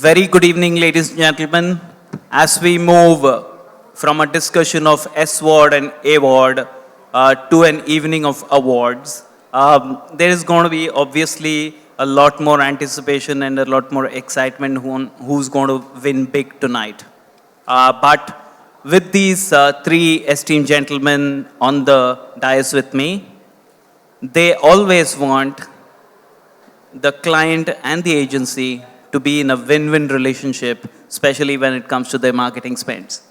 Very good evening, ladies and gentlemen. As we move from a discussion of S word and A word to an evening of awards, there is going to be obviously a lot more anticipation and a lot more excitement who's going to win big tonight. But with these three esteemed gentlemen on the dais with me, they always want the client and the agency to be in a win-win relationship, especially when it comes to their marketing spends.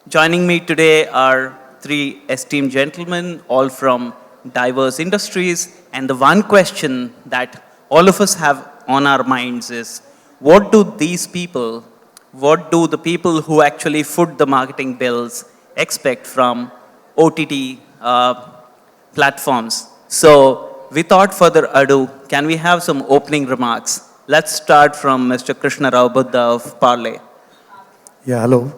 Joining me today are three esteemed gentlemen, all from diverse industries. And the one question that all of us have on our minds is, what do the people who actually foot the marketing bills expect from OTT platforms? So without further ado, can we have some opening remarks? Let's start from Mr. Krishnarao Buddha of Parle. Yeah, hello.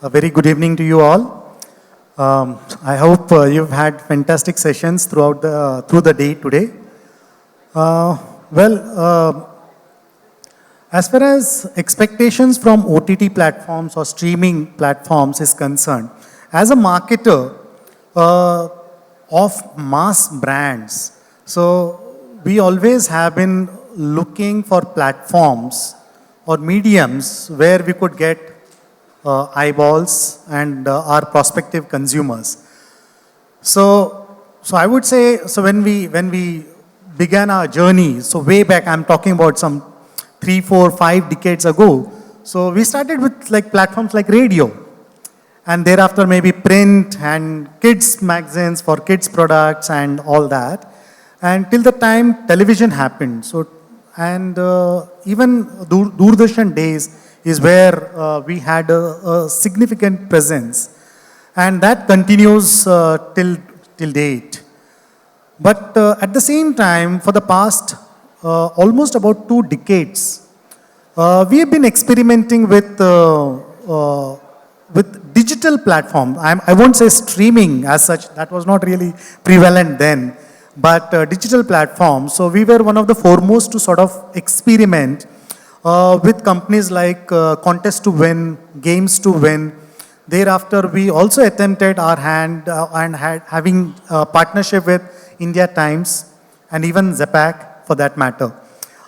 A very good evening to you all. I hope you've had fantastic sessions through the day today. As far as expectations from OTT platforms or streaming platforms is concerned, as a marketer of mass brands, so we always have been looking for platforms or mediums where we could get eyeballs and our prospective consumers. So I would say, so when we began our journey, so way back, I'm talking about some 3, 4, 5 decades ago. So we started with like platforms like radio, and thereafter maybe print and kids magazines for kids products and all that. And till the time television happened. So, and even Doordarshan days is where we had a significant presence. And that continues till date. But at the same time, for the past almost about 2 decades, we have been experimenting with digital platform. I won't say streaming as such, that was not really prevalent then, but digital platforms. So we were one of the foremost to sort of experiment with companies like Contest to Win, Games to Win. Thereafter, we also attempted our hand and having a partnership with India Times and even Zapak for that matter.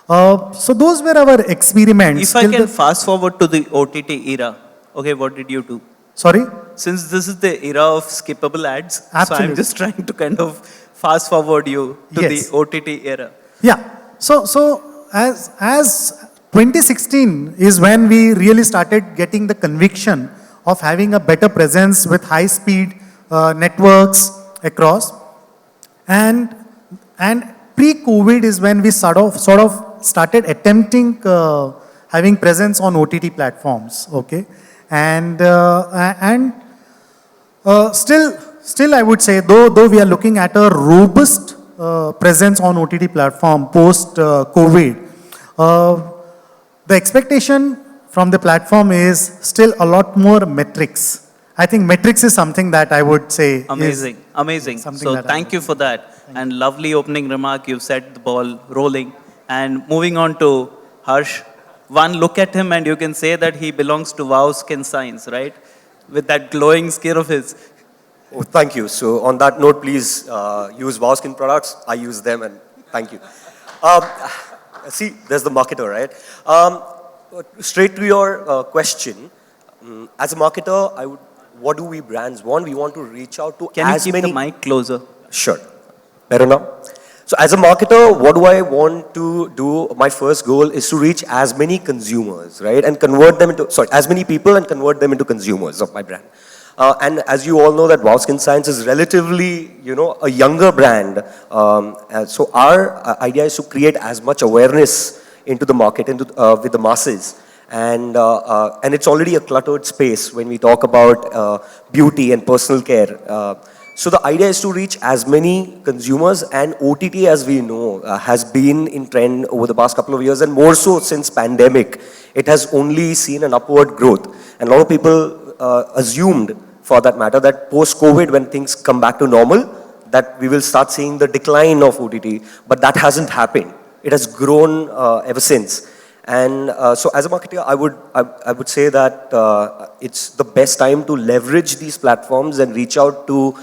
So those were our experiments. If I can fast forward to the OTT era, okay, what did you do? Sorry? Since this is the era of skippable ads, Absolutely. so I'm just trying to kind of fast forward you to Yes. the OTT era. Yeah. So as 2016 is when we really started getting the conviction of having a better presence with high-speed networks across, and pre-COVID is when we sort of started attempting having presence on OTT platforms. Okay, and still I would say, though we are looking at a robust presence on OTT platform post COVID, the expectation from the platform is still a lot more metrics. I think metrics is something that I would say amazing. So thank you for that. And lovely opening remark. You set the ball rolling. And moving on to Harsh, one look at him and you can say that he belongs to Wow Skin Science, right? With that glowing skin of his. Oh, thank you. So on that note, please use Wow Skin products. I use them, and thank you. See, there's the marketer, right? Straight to your question. As a marketer, what do we brands want? We want to reach out to Can as you keep many... the mic closer? Sure. Better now? So as a marketer, what do I want to do? My first goal is to reach as many consumers, right? And convert them into, as many people and convert them into consumers of my brand. And as you all know that Wow Skin Science is relatively, a younger brand. So our idea is to create as much awareness into the market, with the masses. And it's already a cluttered space when we talk about beauty and personal care. So the idea is to reach as many consumers, and OTT, as we know, has been in trend over the past couple of years, and more so since pandemic. It has only seen an upward growth. And a lot of people assumed, for that matter, that post-COVID, when things come back to normal, that we will start seeing the decline of OTT, but that hasn't happened. It has grown ever since. And so as a marketer, I would say that it's the best time to leverage these platforms and reach out to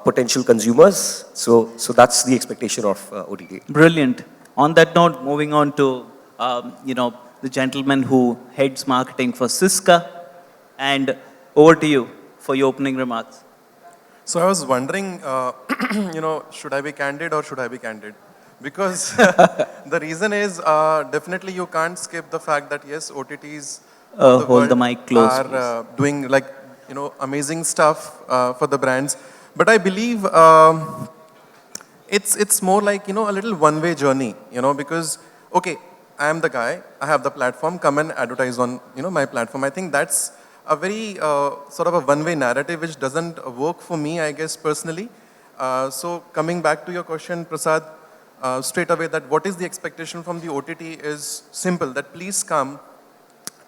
potential consumers. So that's the expectation of OTT. Brilliant. On that note, moving on to, the gentleman who heads marketing for SYSKA. And over to you for your opening remarks. So I was wondering, should I be candid or should I be candid? Because the reason is definitely you can't skip the fact that yes, OTTs of Hold the world mic close, are doing amazing stuff for the brands. But I believe it's more like a little one-way journey. Because okay, I am the guy, I have the platform, come and advertise on my platform. I think that's a very sort of a one-way narrative which doesn't work for me, I guess, personally. So coming back to your question, Prasad, straight away, that what is the expectation from the OTT is simple, that please come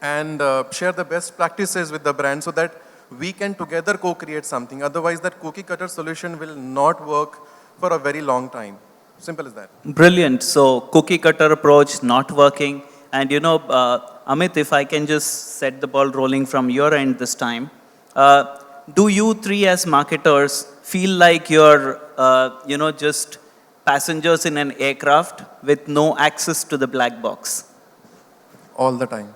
and share the best practices with the brand so that we can together co-create something. Otherwise, that cookie-cutter solution will not work for a very long time. Simple as that. Brilliant. So cookie cutter approach not working. And Amit, if I can just set the ball rolling from your end this time, do you three as marketers feel like you're, just passengers in an aircraft with no access to the black box? All the time.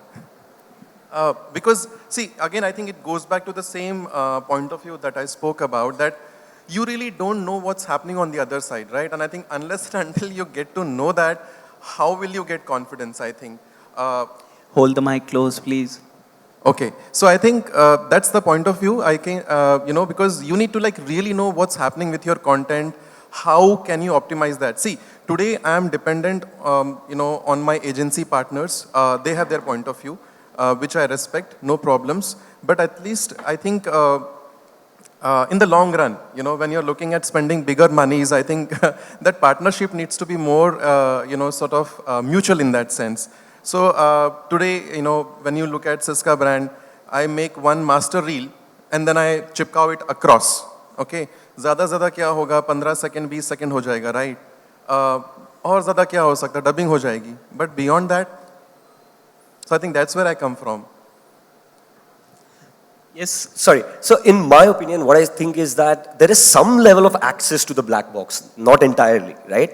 Because, see, again, I think it goes back to the same point of view that I spoke about, that you really don't know what's happening on the other side, right? And I think unless and until you get to know that, how will you get confidence, I think? Hold the mic close, please. Okay, so I think that's the point of view. I can, because you need to really know what's happening with your content. How can you optimize that? See, today I am dependent, on my agency partners. They have their point of view, which I respect, no problems. But at least I think in the long run, when you're looking at spending bigger monies, I think that partnership needs to be more, sort of mutual in that sense. So today, when you look at SYSKA brand, I make one master reel and then I chipkaw it across. Okay, ज़्यादा क्या होगा 15 second 20 second हो जाएगा, right? और ज़्यादा क्या हो सकता है, डबिंग हो जाएगी. But beyond that, so I think that's where I come from. Yes, sorry. So in my opinion, what I think is that there is some level of access to the black box, not entirely, right?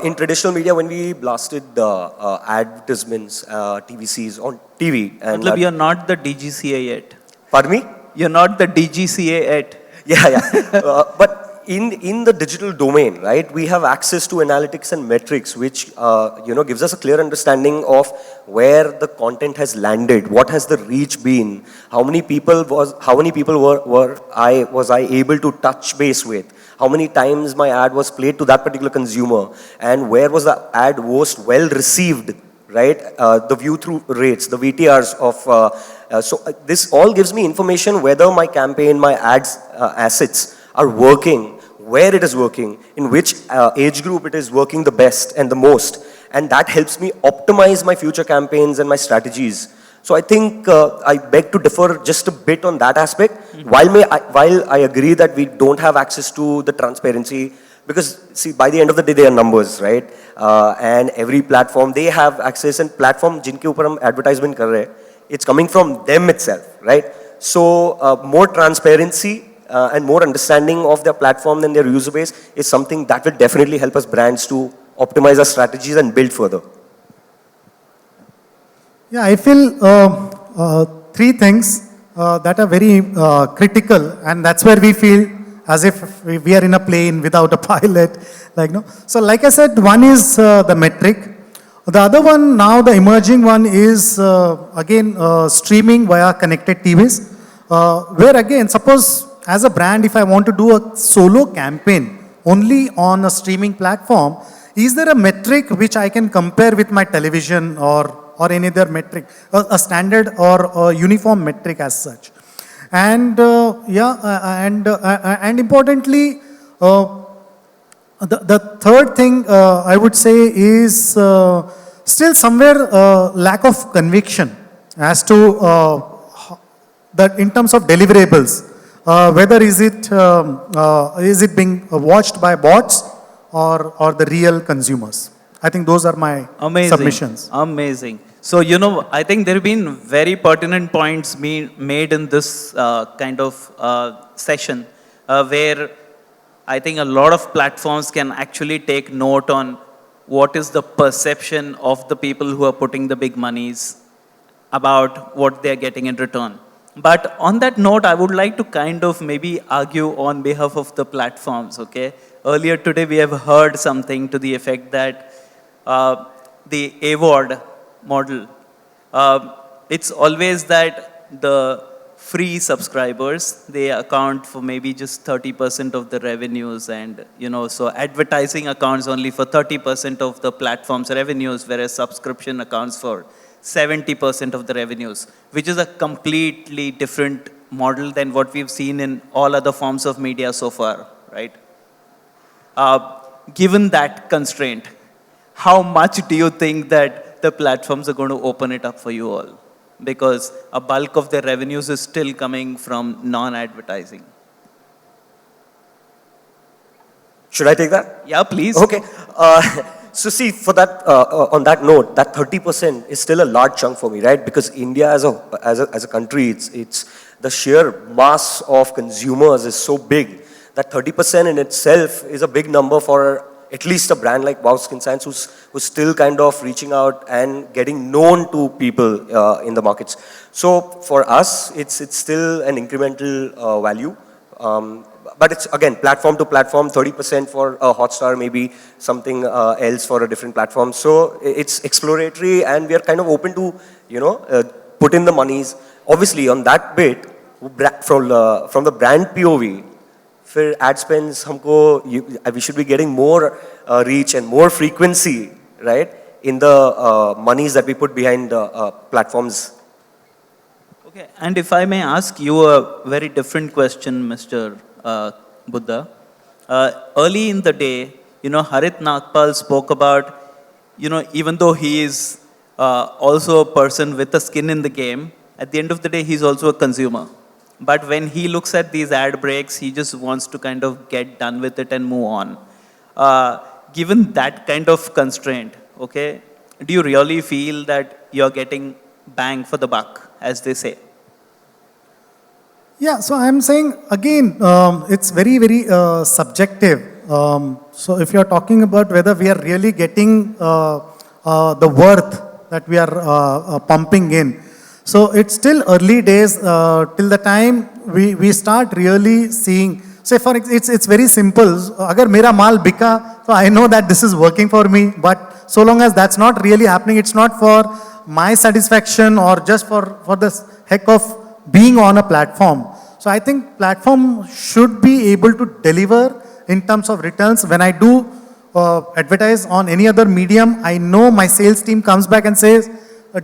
In traditional media, when we blasted advertisements, TVCs on TV, and You're not the DGCA yet. Pardon me? You're not the DGCA yet. Yeah. But in the digital domain, right, we have access to analytics and metrics, which gives us a clear understanding of where the content has landed, what has the reach been, how many people was I able to touch base with, how many times my ad was played to that particular consumer, and where was the ad most well received, right? The view through rates, the VTRs of, so this all gives me information whether my campaign, my ads assets are working, where it is working, in which age group it is working the best and the most. And that helps me optimize my future campaigns and my strategies. So I think I beg to differ just a bit on that aspect. Mm-hmm. While I agree that we don't have access to the transparency, because see, by the end of the day, they are numbers, right? And every platform, they have access, and platform jinke upar hum advertisement kar rahe, it's coming from them itself, right? So more transparency and more understanding of their platform and their user base is something that will definitely help us brands to optimize our strategies and build further. Yeah, I feel three things that are very critical, and that's where we feel as if we are in a plane without a pilot. So like I said, one is the metric. The other one, now the emerging one, is again streaming via connected TVs, where again, suppose as a brand, if I want to do a solo campaign only on a streaming platform, is there a metric which I can compare with my television or any other metric, a standard or a uniform metric as such? And and importantly, the third thing I would say is still somewhere lack of conviction as to that in terms of deliverables. Whether is it being watched by bots or the real consumers? I think those are my submissions. Amazing. So, I think there have been very pertinent points made in this kind of session where I think a lot of platforms can actually take note on what is the perception of the people who are putting the big monies about what they're getting in return. But on that note, I would like to kind of maybe argue on behalf of the platforms, okay? Earlier today, we have heard something to the effect that the award model, it's always that the free subscribers, they account for maybe just 30% of the revenues and, so advertising accounts only for 30% of the platform's revenues, whereas subscription accounts for 70% of the revenues, which is a completely different model than what we've seen in all other forms of media so far, right? Given that constraint, how much do you think that the platforms are going to open it up for you all? Because a bulk of their revenues is still coming from non-advertising. Should I take that? Yeah, please. Okay. So see, for that, on that note, that 30% is still a large chunk for me, right? Because India as a country, it's the sheer mass of consumers is so big that 30% in itself is a big number for at least a brand like Wow Skin Science who's still kind of reaching out and getting known to people in the markets. So for us, it's still an incremental value. But it's, again, platform to platform, 30% for a Hotstar, maybe something else for a different platform. So it's exploratory and we are kind of open to, put in the monies. Obviously, on that bit, from the brand POV, for ad spends, we should be getting more reach and more frequency, right, in the monies that we put behind platforms. Okay, and if I may ask you a very different question, Mr. Buddha. Early in the day, Harit Nagpal spoke about, even though he is also a person with a skin in the game, at the end of the day, he's also a consumer. But when he looks at these ad breaks, he just wants to kind of get done with it and move on. Given that kind of constraint, okay, do you really feel that you're getting bang for the buck, as they say? Yeah, so I'm saying, again, it's very, very subjective. So if you're talking about whether we are really getting the worth that we are pumping in, so it's still early days till the time we start really seeing, say it's very simple. Agar mera maal bika, so I know that this is working for me, but so long as that's not really happening, it's not for my satisfaction or just for the heck of being on a platform. So I think platform should be able to deliver in terms of returns. When I do advertise on any other medium, I know my sales team comes back and says,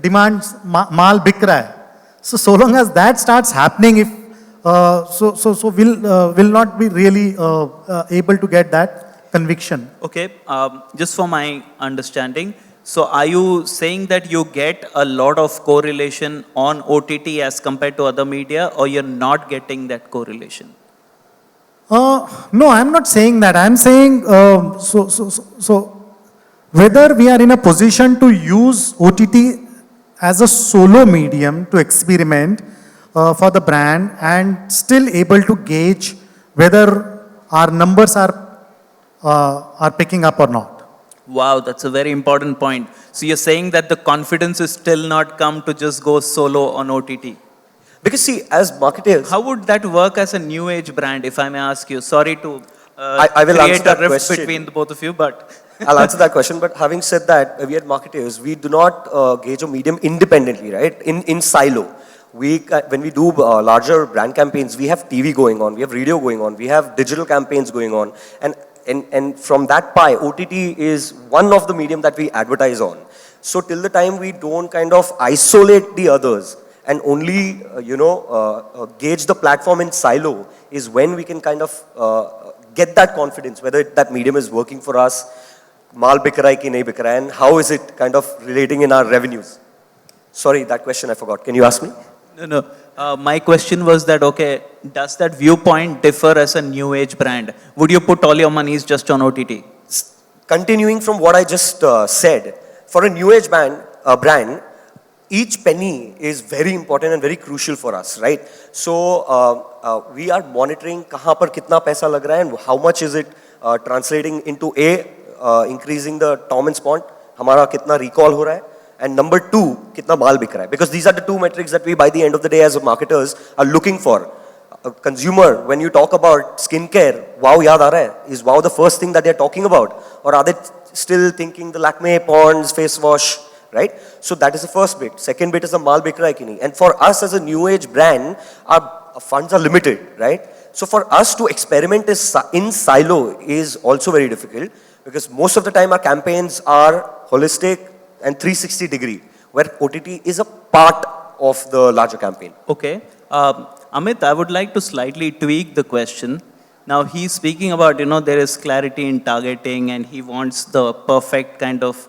demands maal bik raha hai. So long as that starts happening, if will not be really able to get that conviction. Okay, just for my understanding, so are you saying that you get a lot of correlation on OTT as compared to other media, or you're not getting that correlation? No, I'm not saying that. I'm saying, so whether we are in a position to use OTT as a solo medium to experiment for the brand and still able to gauge whether our numbers are picking up or not. Wow, that's a very important point. So you're saying that the confidence is still not come to just go solo on OTT? Because see, as marketers... How would that work as a new age brand, if I may ask you? Sorry to I will create answer that a rift question. between the both of you, but... I'll answer that question, but having said that, we as marketers, we do not gauge a medium independently, right? In silo. When we do larger brand campaigns, we have TV going on, we have radio going on, we have digital campaigns going on, and from that pie, OTT is one of the medium that we advertise on. So till the time we don't kind of isolate the others and only, gauge the platform in silo is when we can kind of get that confidence, whether that medium is working for us, maal bik raha hai ki nahi bik raha hai, and how is it kind of relating in our revenues. Sorry, that question I forgot. Can you ask me? No. My question was that, okay, does that viewpoint differ as a new age brand? Would you put all your monies just on OTT? Continuing from what I just said, for a new age brand, each penny is very important and very crucial for us, right? So we are monitoring kahan par kitna paisa lag raha hai and how much is it translating into increasing the Tom and Spont, hamara kitna recall ho raha hai, and number two, kitna maal bik raha hai. Because these are the two metrics that we by the end of the day as marketers are looking for. A consumer, when you talk about skincare, wow yaad aa raha hai, is wow the first thing that they're talking about? Or are they still thinking the Lakme Ponds face wash, right? So that is the first bit. Second bit is the maal bik raha hai ki nahi. And for us as a new age brand, our funds are limited, right? So for us to experiment in silo is also very difficult, because most of the time our campaigns are holistic and 360 degree, where OTT is a part of the larger campaign. Okay. Amit, I would like to slightly tweak the question. Now, he's speaking about, there is clarity in targeting and he wants the perfect kind of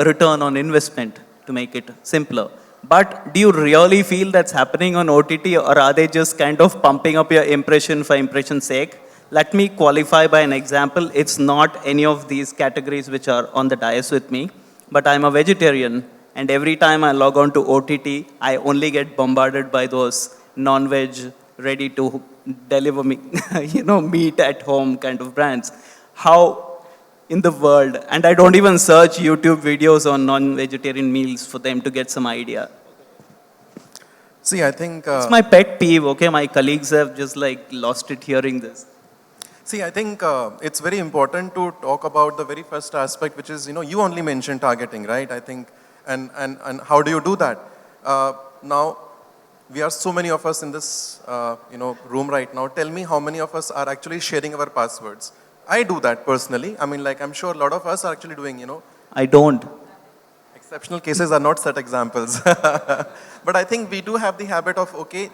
return on investment to make it simpler. But do you really feel that's happening on OTT, or are they just kind of pumping up your impression for impression's sake? Let me qualify by an example. It's not any of these categories which are on the dais with me, but I'm a vegetarian. And every time I log on to OTT, I only get bombarded by those non-veg, ready to deliver me, meat at home kind of brands. How in the world, and I don't even search YouTube videos on non-vegetarian meals for them to get some idea. See, I think... it's my pet peeve, okay? My colleagues have just lost it hearing this. See, I think it's very important to talk about the very first aspect, which is, you only mentioned targeting, right? I think, and how do you do that? Now, we are so many of us in this, room right now. Tell me how many of us are actually sharing our passwords. I do that personally. I mean, I'm sure a lot of us are actually doing, I don't. Exceptional cases are not set examples. But I think we do have the habit of, okay,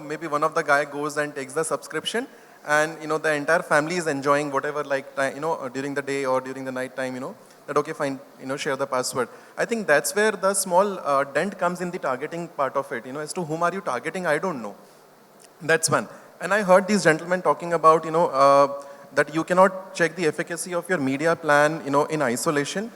maybe one of the guy goes and takes the subscription, and, the entire family is enjoying whatever, during the day or during the night time, that, okay, fine, share the password. I think that's where the small dent comes in the targeting part of it, as to whom are you targeting, I don't know. That's one. And I heard these gentlemen talking about, that you cannot check the efficacy of your media plan, in isolation.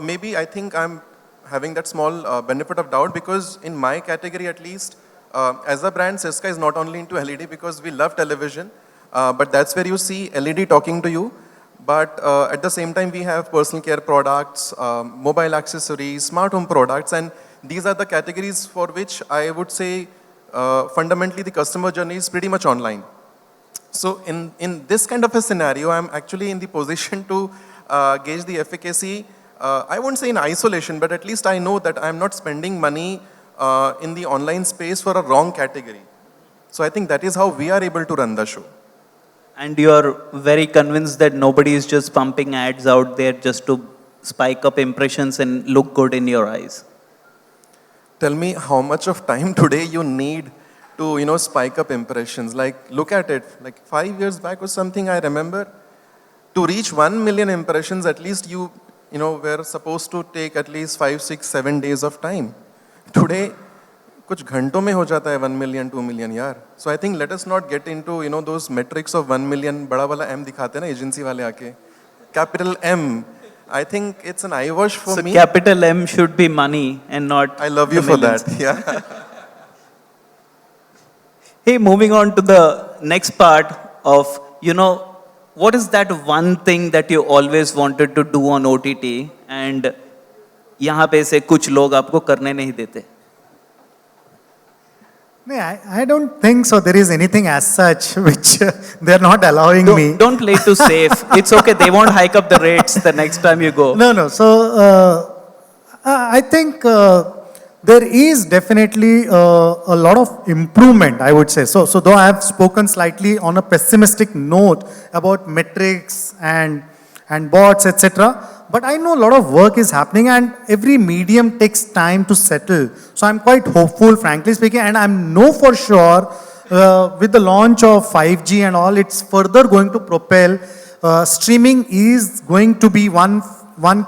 Maybe I think I'm having that small benefit of doubt, because in my category at least, as a brand, SYSKA is not only into LED because we love television, but that's where you see LED talking to you. But at the same time, we have personal care products, mobile accessories, smart home products, and these are the categories for which I would say fundamentally the customer journey is pretty much online. So in this kind of a scenario, I'm actually in the position to gauge the efficacy. I won't say in isolation, but at least I know that I'm not spending money in the online space for a wrong category. So I think that is how we are able to run the show. And you're very convinced that nobody is just pumping ads out there just to spike up impressions and look good in your eyes. Tell me how much of time today you need to, spike up impressions. Look at it. 5 years back or something, I remember, to reach 1 million impressions, at least you were supposed to take at least 5, 6, 7 days of time. Today, कुछ घंटों में हो जाता है 1 million, 2 million यार. So I think let us not get into those metrics of 1 million. बड़ा वाला M दिखाते हैं ना एजेंसी वाले आके. Capital M. I think it's an eye wash for me. So capital M should be money and not. I love you for that. Yeah. Hey, moving on to the next part of, what is that one thing that you always wanted to do on OTT and यहाँ पे से कुछ लोग आपको करने नहीं देते? I don't think so. There is anything as such which they're not allowing me. Don't play too safe. It's okay. They won't hike up the rates the next time you go. No. So I think there is definitely a lot of improvement, I would say. So though I have spoken slightly on a pessimistic note about metrics and bots, etc., but I know a lot of work is happening and every medium takes time to settle. So I'm quite hopeful, frankly speaking, and I know for sure with the launch of 5G and all, it's further going to propel. Streaming is going to be one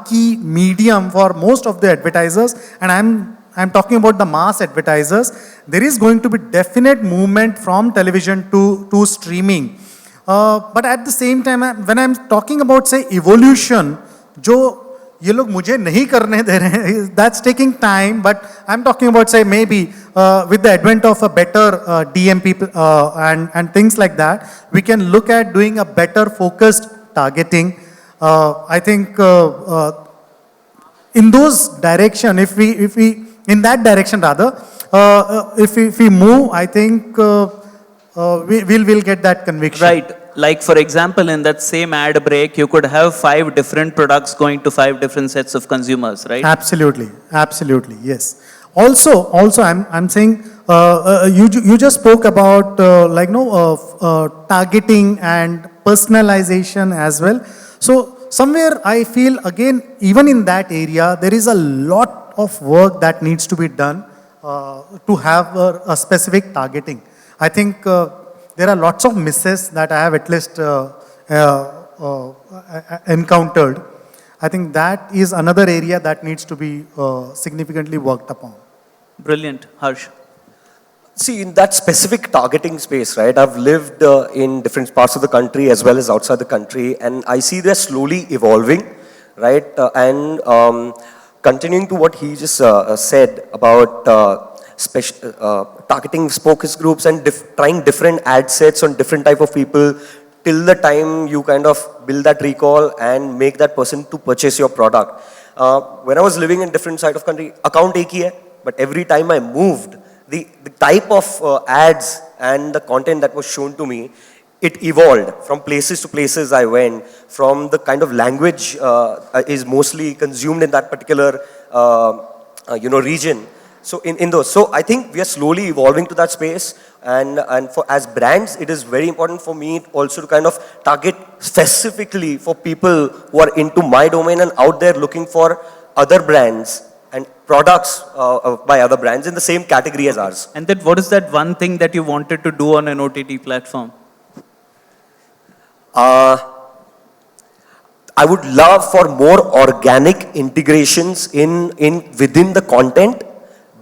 key medium for most of the advertisers, and I'm talking about the mass advertisers. There is going to be definite movement from television to streaming. But at the same time, when I'm talking about, say, evolution, जो ये लोग मुझे नहीं करने दे रहे हैं, that's taking time, but I'm talking about say maybe with the advent of a better DMP and things like that, we can look at doing a better focused targeting. I think in those direction, if we in that direction rather, if we move, I think we'll get that conviction. Right. Like for example, in that same ad break, you could have 5 different products going to 5 different sets of consumers, right? Absolutely, absolutely, yes. Also, I'm saying you just spoke about like targeting and personalization as well. So somewhere I feel again, even in that area, there is a lot of work that needs to be done to have a specific targeting. I think there are lots of misses that I have at least encountered. I think that is another area that needs to be significantly worked upon. Brilliant. Harsh. See, in that specific targeting space, right, I've lived in different parts of the country as well as outside the country, and I see they're slowly evolving, right, and continuing to what he just said about targeting focus groups and trying different ad sets on different type of people till the time you kind of build that recall and make that person to purchase your product. When I was living in different side of country, account ek hi hai, but every time I moved, the type of ads and the content that was shown to me, it evolved from places to places I went, from the kind of language is mostly consumed in that particular region. So in those, so I think we are slowly evolving to that space, and for as brands, it is very important for me also to kind of target specifically for people who are into my domain and out there looking for other brands and products by other brands in the same category as ours. And then what is that one thing that you wanted to do on an OTT platform? I would love for more organic integrations within the content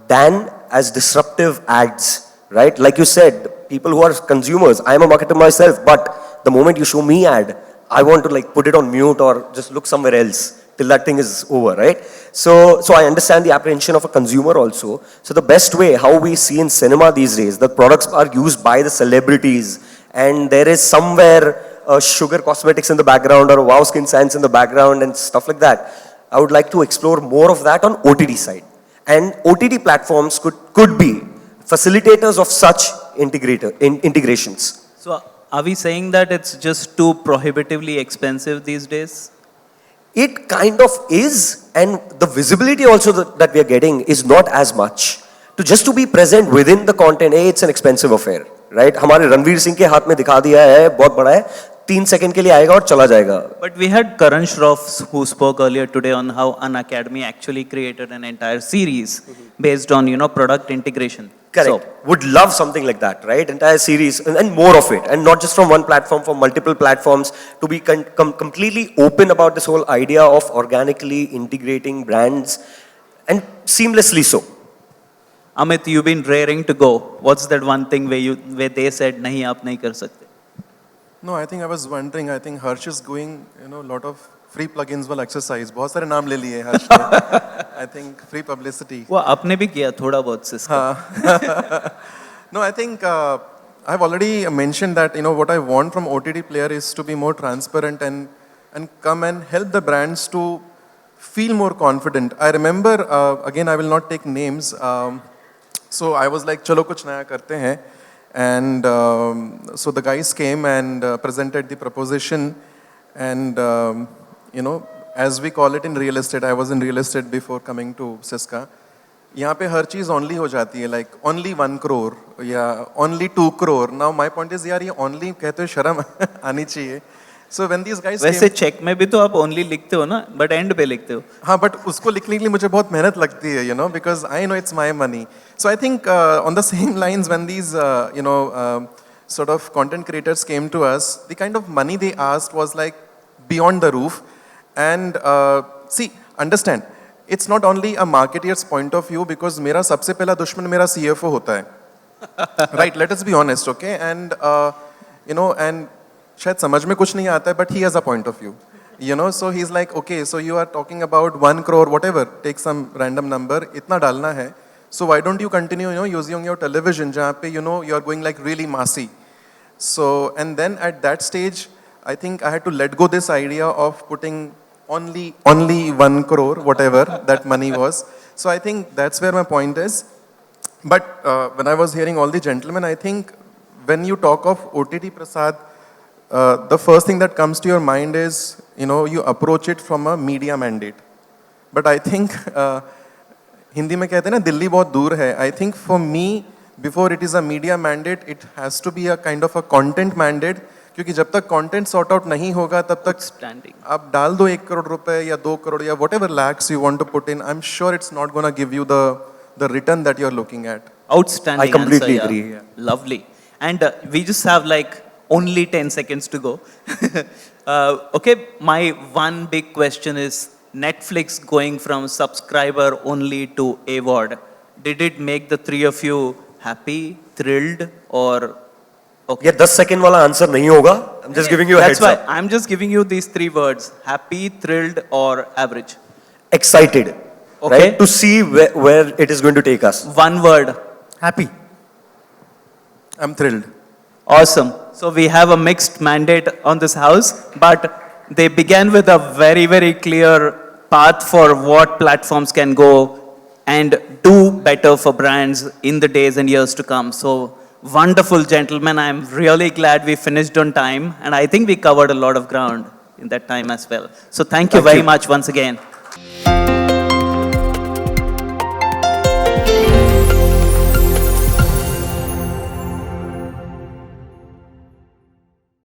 than as disruptive ads, right? Like you said, people who are consumers, I am a marketer myself, but the moment you show me ad, I want to like put it on mute or just look somewhere else till that thing is over, right? So I understand the apprehension of a consumer also. So the best way, how we see in cinema these days, the products are used by the celebrities, and there is somewhere sugar cosmetics in the background or wow skin science in the background and stuff like that. I would like to explore more of that on OTT side. And OTT platforms could be facilitators of such integrations. So are we saying that it's just too prohibitively expensive these days? It kind of is, and the visibility also that we are getting is not as much. Just to be present within the content, it's an expensive affair, right? हमारे रणवीर सिंह के हाथ में दिखा दिया है, बहुत बड़ा है, 3 सेकंड के लिए आएगा और चला जाएगा. But we had Karan Shroff who spoke earlier today on how Unacademy actually created an entire series based on, product integration. Correct. So, would love something like that, right? Entire series and more of it, and not just from one platform, from multiple platforms, to be completely open about this whole idea of organically integrating brands and seamlessly so. Amit, you've been raring to go. What's that one thing where they said, nahi, aap nahi kar sakte? No, I think I was wondering, I think Harsh is going, a lot of free plugins will exercise. बहुत सारे नाम ले लिए Harsh ने. I think free publicity. वो आपने भी किया थोड़ा बहुत SYSKA. No, I think I've already mentioned that, what I want from OTT player is to be more transparent and come and help the brands to feel more confident. I remember, again, I will not take names. So I was like, chalo kuch naya karte hain. And so the guys came and presented the proposition, and as we call it in real estate, I was in real estate before coming to SYSKA. यहाँ पे हर चीज only हो जाती है, like only 1 crore या only 2 crore. Now my point is यार ये only कहते हो शर्म आनी चाहिए. So when these guys वैसे चेक में भी तो आप only लिखते हो ना, but end पे लिखते हो. हाँ, but उसको लिखने के लिए मुझे बहुत मेहनत लगती है, because I know it's my money. So I think on the same lines, when these sort of content creators came to us, the kind of money they asked was like beyond the roof. And see, understand, it's not only a marketer's point of view, because मेरा सबसे पहला दुश्मन मेरा CFO होता है. Right? Let us be honest, okay? And and शायद समझ में कुछ नहीं आता है, but he has a point of view. You know, so he's like, okay, so you are talking about 1 crore, whatever, take some random number, itna dalna hai. So why don't you continue, you know, using your television, jahan pe, you know, you are going like really massy. So, and then at that stage, I think I had to let go this idea of putting only 1 crore, whatever that money was. So I think that's where my point is. But when I was hearing all the gentlemen, I think when you talk of OTT Prasad, the first thing that comes to your mind is, you know, you approach it from a media mandate. But I think, Hindi में कहते हैं ना दिल्ली बहुत दूर है. I think for me, before it is a media mandate, it has to be a kind of a content mandate. क्योंकि जब तक content sort out नहीं होगा, तब तक आप डाल दो 1 करोड़ रुपए या 2 करोड़ या whatever lakhs you want to put in, I'm sure it's not going to give you the return that you're looking at. Outstanding I completely answer, agree. Yeah. Lovely. And we just have like only 10 seconds to go. Okay, my one big question is Netflix going from subscriber only to AVOD. Did it make the three of you happy, thrilled, or okay? ये 10 second वाला answer नहीं होगा. I'm just giving you a That's heads why up. I'm just giving you these three words: happy, thrilled, or average. Excited, Okay. right? To see where it is going to take us. One word. Happy. I'm thrilled. Awesome. So we have a mixed mandate on this house, but they began with a very, very clear path for what platforms can go and do better for brands in the days and years to come. So wonderful, gentlemen. I'm really glad we finished on time, and I think we covered a lot of ground in that time as well. So thank you very much once again.